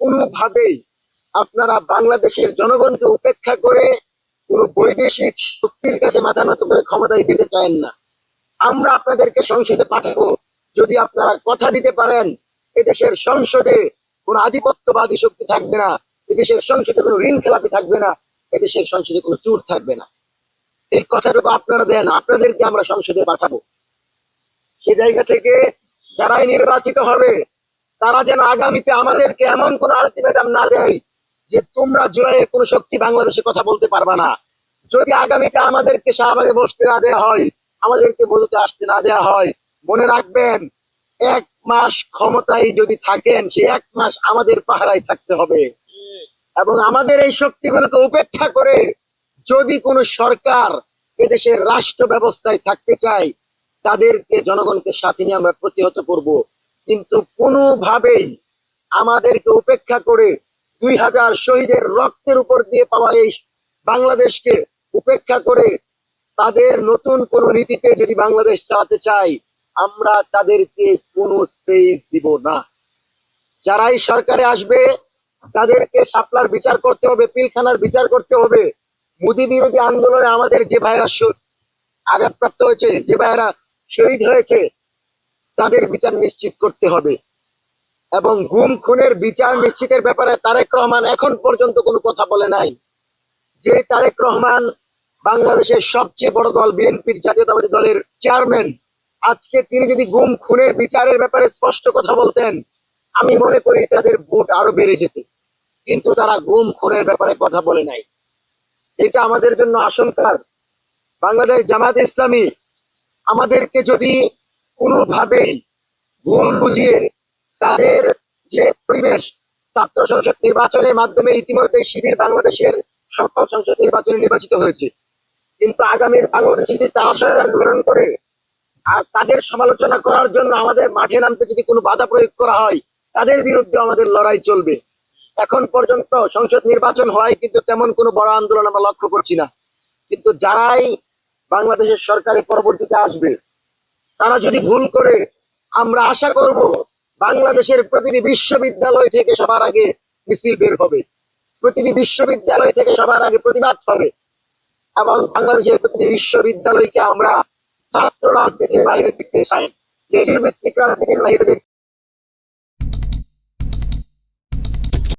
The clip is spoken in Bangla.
কোনোভাবেই আপনারা বাংলাদেশের জনগণকে উপেক্ষা করে কোন বৈদেশিক শক্তির কাছে মাথা নত করে ক্ষমতায় দিতে চান না। আমরা আপনাদেরকে সংসদে পাঠাবো যদি আপনারা কথা দিতে পারেন এদেশের সংসদে কোন আধিপত্যবাদী শক্তি থাকবে না, এদেশের সংসদে কোনো ঋণ খেলাপি থাকবে না, এদেশের সংসদে কোনো চুর থাকবে না। এই কথাটুকু আপনারা দেন, আপনাদেরকে আমরা সংসদে পাঠাবো। সে জায়গা থেকে যারাই নির্বাচিত হবে তারা যেন আগামীতে আমাদেরকে এমন কোন আলটিমেটাম না দেয় যে তোমরা জুলাইয়ের কোন শক্তি বাংলাদেশে কথা বলতে পারবা না। যদি আগামীতে আমাদেরকে শাহবাগে বসতে না দেওয়া হয়, আমাদেরকে বলতে আসতে না দেওয়া হয়, মনে রাখবেন 1 মাস ক্ষমতায় যদি থাকেন সে 1 মাস আমাদের পাহারায় থাকতে হবে। এবং আমাদের এই শক্তিগুলোকে উপেক্ষা করে যদি কোন সরকার এদেশের রাষ্ট্র ব্যবস্থায় থাকতে চায় তাদেরকে জনগণকে সাথে নিয়ে আমরা প্রতিহত করব। কিন্তু কোনোভাবেই আমাদেরকে উপেক্ষা করে 2000 শহীদের রক্তের উপর দিয়ে পাওয়া এই বাংলাদেশকে উপেক্ষা করে তাদের নতুন কোন নীতিতে যদি বাংলাদেশ চালাতে চাই আমরা তাদেরকে কোনো স্পেস দিব না। যারাই সরকারে আসবে তাদেরকে শাপলার বিচার করতে হবে, পিলখানার বিচার করতে হবে। মোদী বিরোধী আন্দোলনে আমাদের যে ভাইরা আঘাতপ্রাপ্ত হয়েছে, যে ভাইরা শহীদ হয়েছে তাদের বিচার নিশ্চিত করতে হবে। এবং গুম খুনের বিচার নিশ্চিতের ব্যাপারে তারেক রহমান এখন পর্যন্ত কোনো কথা বলে নাই। যে তারেক রহমান বাংলাদেশের সবচেয়ে বড় দল বিএনপির জাতীয়তাবাদী দলের চেয়ারম্যান, আজকে তিনি যদি গুম খুনের বিচারের ব্যাপারে স্পষ্ট কথা বলতেন আমি মনে করি তাদের ভোট আরো বেড়ে যেত। কিন্তু তারা গুম খুনের ব্যাপারে কথা বলে নাই। এটা আমাদের জন্য আশঙ্কার। বাংলাদেশ জামায়াত ইসলামী আমাদেরকে যদি কোনোভাবেই ভুল বুঝিয়ে তাদের যে পরিবেশ, ছাত্র সংসদ নির্বাচনের মাধ্যমে ইতিমধ্যে শিবির বাংলাদেশের সকল সংসদ নির্বাচনে নির্বাচিত হয়েছে, কিন্তু আগামীর বাংলাদেশে যদি তারা সরকার গ্রহণ করে আর তাদের সমালোচনা করার জন্য আমাদের মাঠে নামতে যদি কোনো বাধা প্রয়োগ করা হয় তাদের বিরুদ্ধে আমাদের লড়াই চলবে। এখন পর্যন্ত সংসদ নির্বাচন হয় কিন্তু তেমন কোনো বড় আন্দোলন আমরা লক্ষ্য করছি না। কিন্তু যারাই বাংলাদেশের সরকারের পরবর্তীতে আসবে তারা যদি ভুল করে, আমরা আশা করব বাংলাদেশের প্রতিটি বিশ্ববিদ্যালয় থেকে সবার আগে মিছিল বের হবে, প্রতিটি বিশ্ববিদ্যালয় থেকে সবার আগে প্রতিবাদ হবে এবং বাংলাদেশের প্রতিটি বিশ্ববিদ্যালয়কে আমরা ছাত্র রাজনীতির বাইরে দেখতে চাই, দেশের ভিত্তিক রাজনীতির বাইরে